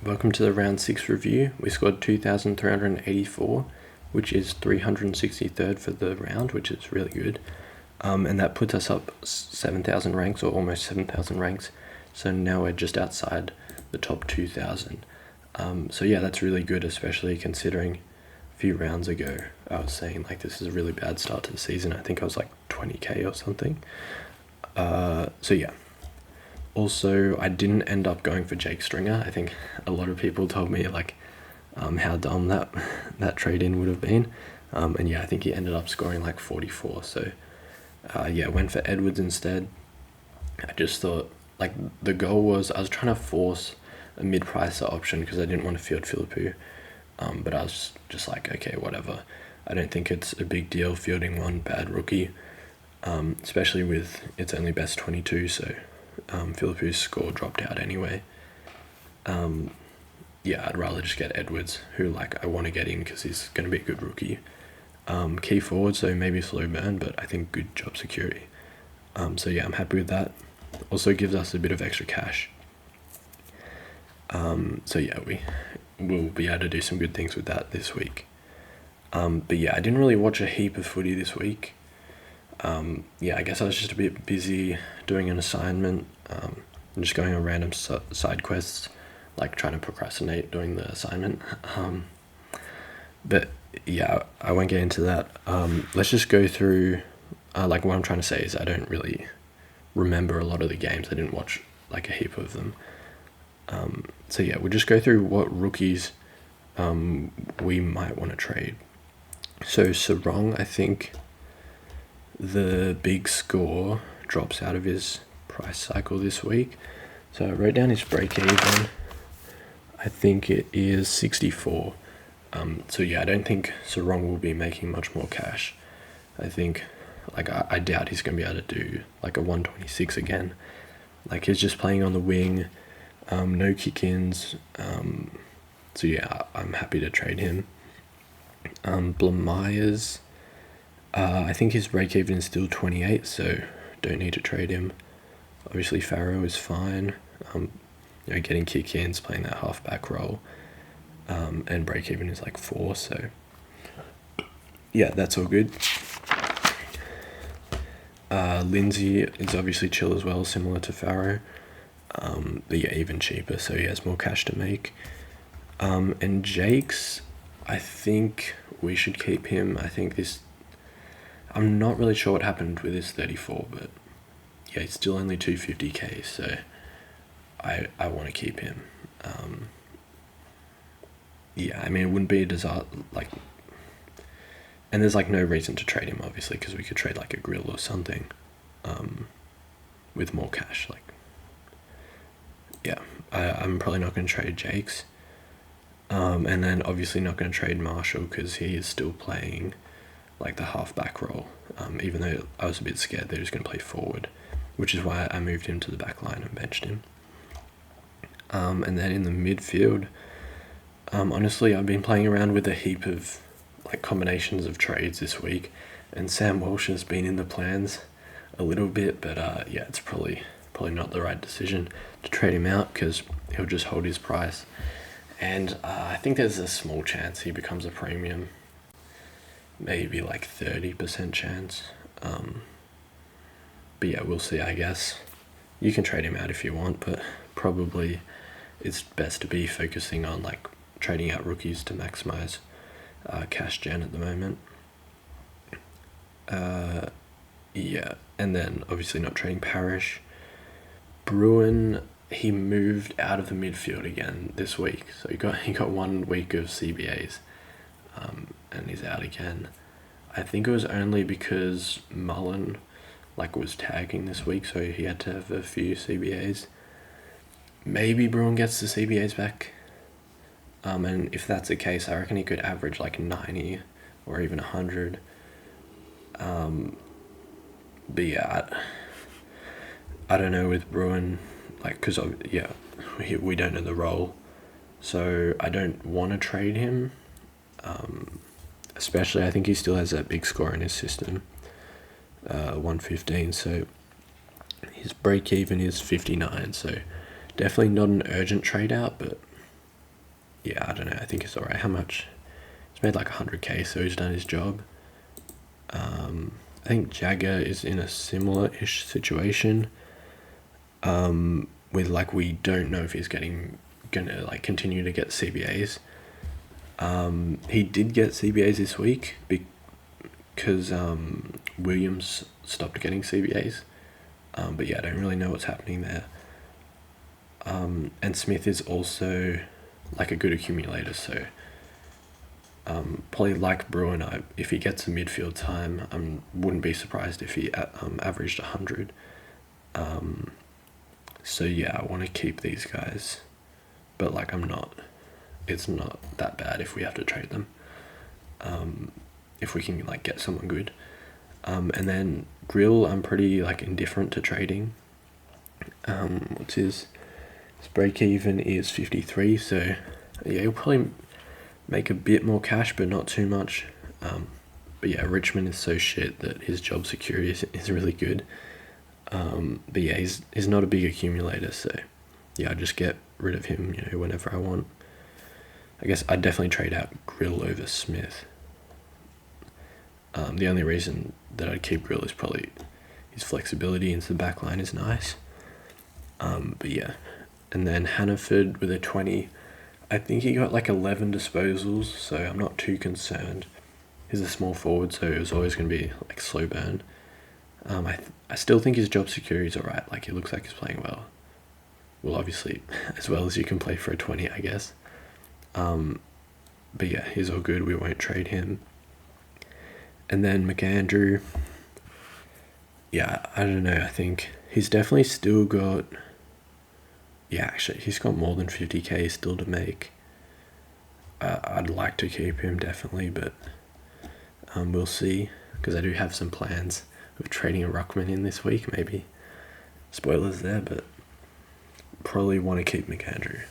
Welcome to the round 6 review. We scored 2,384, which is 363rd for the round, which is really good. And that puts us up 7,000 ranks, or almost 7,000 ranks. So now we're just outside the top 2,000. So yeah, that's really good, especially considering a few rounds ago I was saying like this is a really bad start to the season. I think I was like 20k or something. So yeah. Also, I didn't end up going for Jake Stringer. I think a lot of people told me like how dumb that trade-in would have been. And yeah, I think he ended up scoring like 44. So yeah, went for Edwards instead. I just thought like the goal was I was trying to force a mid-pricer option because I didn't want to field Philippou. But I was just like, okay, whatever. I don't think it's a big deal fielding one bad rookie, especially with it's only best 22, so Philippou's score dropped out anyway. Yeah, I'd rather just get Edwards, who like I want to get in because he's going to be a good rookie. Key forward, so maybe slow burn, but I think good job security. So yeah, I'm happy with that. Also gives us a bit of extra cash. So yeah, we'll be able to do some good things with that this week. But yeah, I didn't really watch a heap of footy this week. Yeah, I guess I was just a bit busy doing an assignment, and just going on random side quests, like trying to procrastinate doing the assignment. But yeah, I won't get into that. Let's just go through, like what I'm trying to say is I don't really remember a lot of the games. I didn't watch like a heap of them. So yeah, we'll just go through what rookies we might want to trade. So Sarong, I think the big score drops out of his price cycle this week. So I wrote down his break even. I think it is 64. So yeah, I don't think Sarong will be making much more cash. I think like I doubt he's going to be able to do like a 126 again. Like he's just playing on the wing, no kick-ins. So yeah, I'm happy to trade him. Blamires, I think his break even is still 28, so don't need to trade him. Obviously Farrow is fine. Getting kick-ins, playing that half-back role. And break even is like 4, so yeah, that's all good. Lindsay is obviously chill as well, similar to Farrow. But yeah, even cheaper, so he has more cash to make. And Jake's, I think we should keep him. I think I'm not really sure what happened with his 34, but yeah, he's still only 250k, so I want to keep him. Yeah, I mean, it wouldn't be a disaster, like, and there's like no reason to trade him, obviously, because we could trade like a grill or something, with more cash. Like, yeah, I'm probably not going to trade Jake's, and then obviously not going to trade Marshall because he is still playing like the half-back role, even though I was a bit scared they're just going to play forward, which is why I moved him to the back line and benched him. And then in the midfield, honestly, I've been playing around with a heap of like combinations of trades this week, and Sam Walsh has been in the plans a little bit, but yeah, it's probably not the right decision to trade him out because he'll just hold his price, and I think there's a small chance he becomes a premium, maybe like 30% chance. But yeah, we'll see. I guess you can trade him out if you want, but probably it's best to be focusing on like trading out rookies to maximize cash gen at the moment. Yeah, and then obviously not trading Parrish. Bruin, he moved out of the midfield again this week, so he got 1 week of CBAs, and he's out again. I think it was only because Mullen like was tagging this week, so he had to have a few CBAs. Maybe Bruin gets the CBAs back. And if that's the case, I reckon he could average like 90 or even 100. But yeah, I don't know with Bruin, like, because yeah, we don't know the role, so I don't want to trade him. Especially, I think he still has that big score in his system, 115. So his break even is 59. So definitely not an urgent trade out, but yeah, I don't know. I think it's alright. How much? He's made like 100k, so he's done his job. I think Jagger is in a similar-ish situation. With like, we don't know if he's gonna like continue to get CBAs. He did get CBAs this week because Williams stopped getting CBAs. But yeah, I don't really know what's happening there. And Smith is also like a good accumulator, so probably like Bruin, if he gets a midfield time, I wouldn't be surprised if he averaged 100. So yeah, I want to keep these guys, but like it's not that bad if we have to trade them, if we can like get someone good. And then Grill, I'm pretty like indifferent to trading. What's his break even is 53, so yeah, he'll probably make a bit more cash, but not too much. But yeah, Richmond is so shit that his job security is really good. But yeah, he's not a big accumulator, so yeah, I just get rid of him, whenever I want. I guess I'd definitely trade out Grill over Smith. The only reason that I'd keep Grill is probably his flexibility into the back line is nice. But yeah, and then Hannaford with a 20. I think he got like 11 disposals, so I'm not too concerned. He's a small forward, so it was always going to be like slow burn. I still think his job security is alright. Like, it looks like he's playing well. Well, obviously, as well as you can play for a 20, I guess. But yeah, he's all good. We won't trade him. And then McAndrew. Yeah, I don't know. I think he's definitely still got... Yeah, actually, he's got more than 50k still to make. I'd like to keep him, definitely, but we'll see. Because I do have some plans of trading a Ruckman in this week, maybe. Spoilers there, but probably want to keep McAndrew.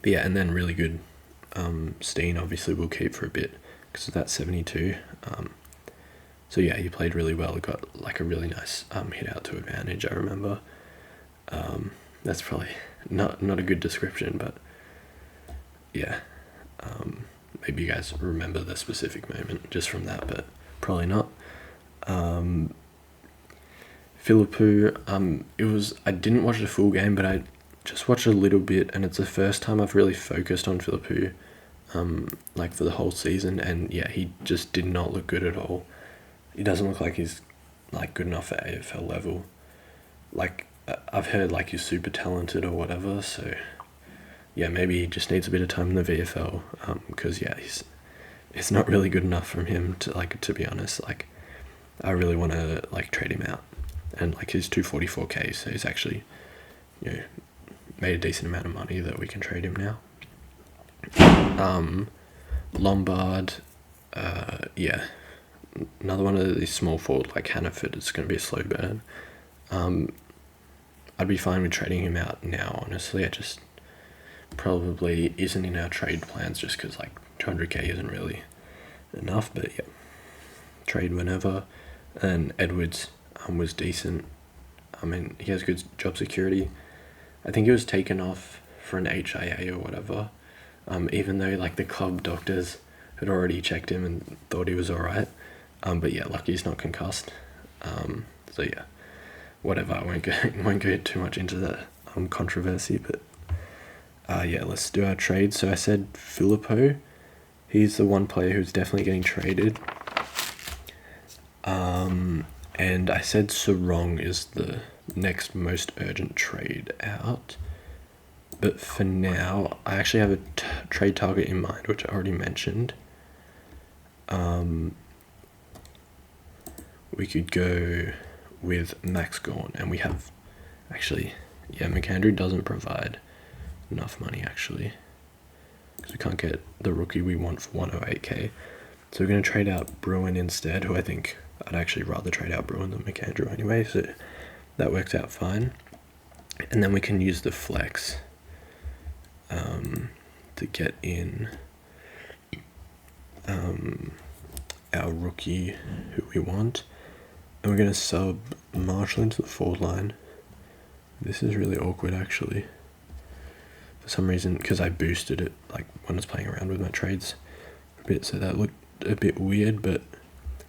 But yeah, and then really good Steen, obviously, we'll keep for a bit because of that 72. So yeah, he played really well. He got like a really nice hit out to advantage, I remember. That's probably not a good description, but yeah. Maybe you guys remember the specific moment just from that, but probably not. Philippou, I didn't watch the full game, but I just watched a little bit, and it's the first time I've really focused on Philippou, like for the whole season, and yeah, he just did not look good at all. He doesn't look like he's like good enough at AFL level. Like, I've heard like he's super talented or whatever, so yeah, maybe he just needs a bit of time in the VFL, because yeah, it's not really good enough from him to be honest. Like, I really want to like trade him out, and like he's 244k, so he's actually made a decent amount of money that we can trade him now. Lombard, yeah, another one of these small forward like Hannaford. It's going to be a slow burn. I'd be fine with trading him out now, honestly. It just probably isn't in our trade plans just because like 200k isn't really enough, but yeah, trade whenever. And Edwards was decent. I mean, he has good job security. I think he was taken off for an HIA or whatever, even though like the club doctors had already checked him and thought he was alright. But yeah, lucky he's not concussed. So yeah, whatever. I won't go too much into that controversy, but yeah, let's do our trade. So I said Philippou. He's the one player who's definitely getting traded. And I said Sarong is the next most urgent trade out. But for now, I actually have a trade target in mind, which I already mentioned. We could go with Max Gawn, and we have actually, yeah, McAndrew doesn't provide enough money actually, because we can't get the rookie we want for 108k. So we're going to trade out Bruin instead, who I think I'd actually rather trade out Bruin than McAndrew anyway, so that works out fine. And then we can use the flex to get in our rookie who we want. And we're going to sub Marshall into the forward line. This is really awkward actually. For some reason, because I boosted it like when I was playing around with my trades a bit, so that looked a bit weird. But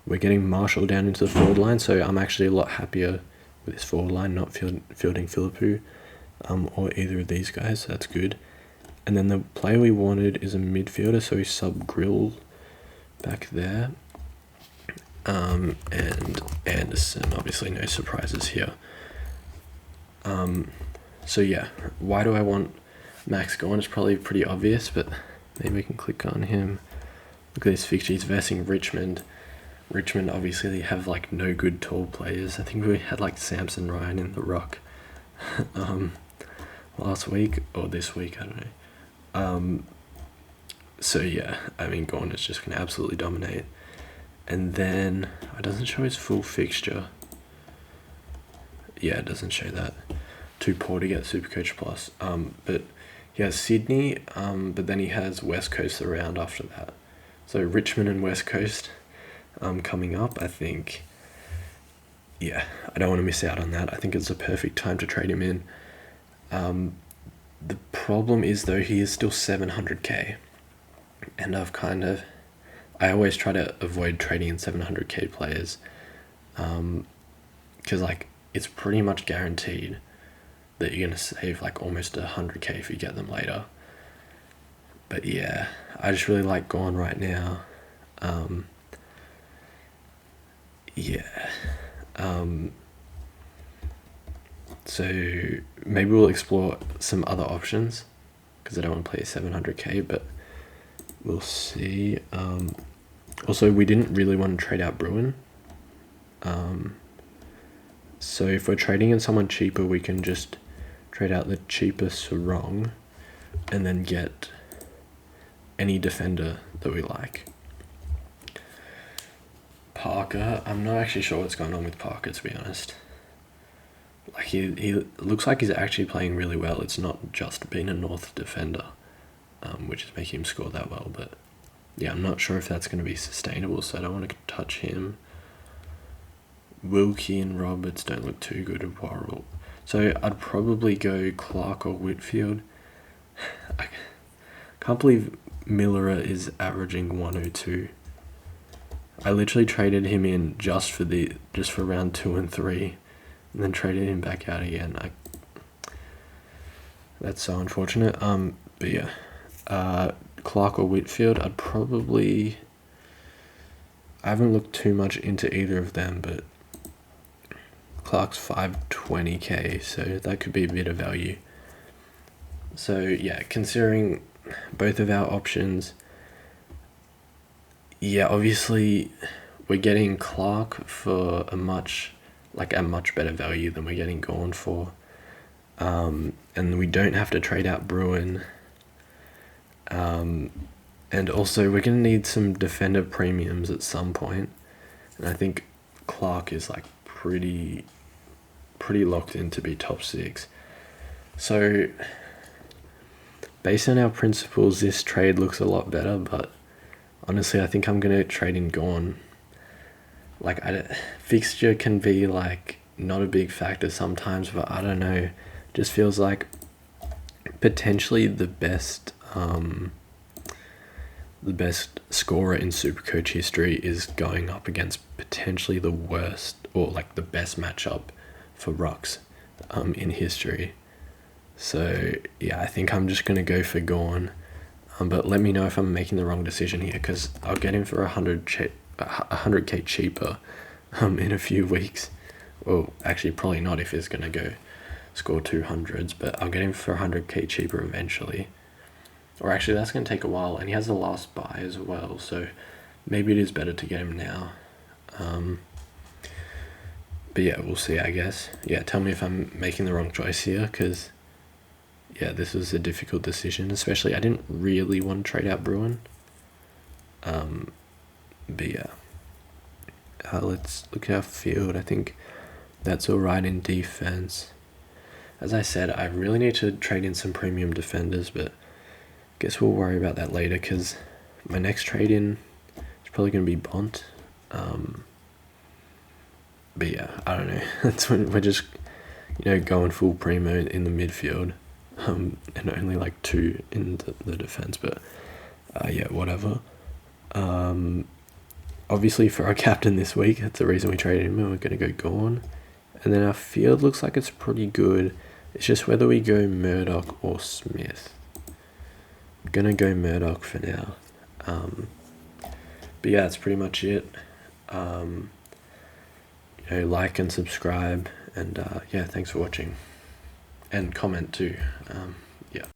we're getting Marshall down into the forward line, so I'm actually a lot happier with this forward line, not fielding Philippou or either of these guys, so that's good. And then the player we wanted is a midfielder, so we sub Grill back there. And Anderson, obviously no surprises here. So yeah, why do I want Max Gorn? It's probably pretty obvious, but maybe we can click on him. Look at this fixture, he's versing Richmond. Richmond, obviously, they have like no good tall players. I think we had like Samson Ryan in the Rock last week or this week, I don't know. So yeah, I mean, Gorn is just going to absolutely dominate. And then it doesn't show his full fixture. Yeah, it doesn't show that. Too poor to get Supercoach Plus. But he has Sydney, but then he has West Coast around after that. So Richmond and West Coast coming up, I think. Yeah, I don't want to miss out on that. I think it's a perfect time to trade him in. The problem is, though, he is still 700k. And I always try to avoid trading in 700k players. Because, like, it's pretty much guaranteed that you're going to save, like, almost 100k if you get them later. But, yeah, I just really like Gorn right now. So maybe we'll explore some other options, because I don't want to play 700k, but we'll see. Also, we didn't really want to trade out Bruin. So if we're trading in someone cheaper, we can just trade out the cheaper Sarong and then get any defender that we like. Parker, I'm not actually sure what's going on with Parker, to be honest. Like, he looks like he's actually playing really well. It's not just being a North defender, which is making him score that well. But yeah, I'm not sure if that's going to be sustainable, so I don't want to touch him. Wilkie and Roberts don't look too good at Worrell. So I'd probably go Clark or Whitfield. I can't believe Miller is averaging 102. I literally traded him in just for round 2 and 3, and then traded him back out again. That's so unfortunate. But yeah, Clark or Whitfield. I haven't looked too much into either of them, but Clark's 520k, so that could be a bit of value. So yeah, considering both of our options, yeah, obviously we're getting Clark for a much better value than we're getting Gorn for. And we don't have to trade out Bruin. And also we're going to need some defender premiums at some point. And I think Clark is like pretty locked in to be top 6. So based on our principles, this trade looks a lot better, but honestly, I think I'm going to trade in Gorn. Like, fixture can be, like, not a big factor sometimes, but I don't know. Just feels like potentially the best scorer in Supercoach history is going up against potentially the worst, or, like, the best matchup for rucks in history. So, yeah, I think I'm just going to go for Gorn. But let me know if I'm making the wrong decision here, because I'll get him for 100k cheaper in a few weeks. Well, actually, probably not if he's going to go score 200s, but I'll get him for 100k cheaper eventually. Or actually, that's going to take a while, and he has the last buy as well, so maybe it is better to get him now. But yeah, we'll see, I guess. Yeah, tell me if I'm making the wrong choice here, because yeah, this was a difficult decision, especially I didn't really want to trade out Bruin. But yeah, let's look at our field. I think that's alright in defense. As I said, I really need to trade in some premium defenders, but I guess we'll worry about that later, because my next trade in is probably going to be Bont. But yeah, I don't know. That's when we're just, going full primo in the midfield. and only like 2 in the defense. But yeah, whatever. Obviously for our captain this week, that's the reason we traded him, and we're going to go Gorn. And then our field looks like it's pretty good. It's just whether we go Murdoch or Smith. I'm going to go Murdoch for now. But yeah, that's pretty much it. Like and subscribe, and yeah, thanks for watching, and comment too. Yeah.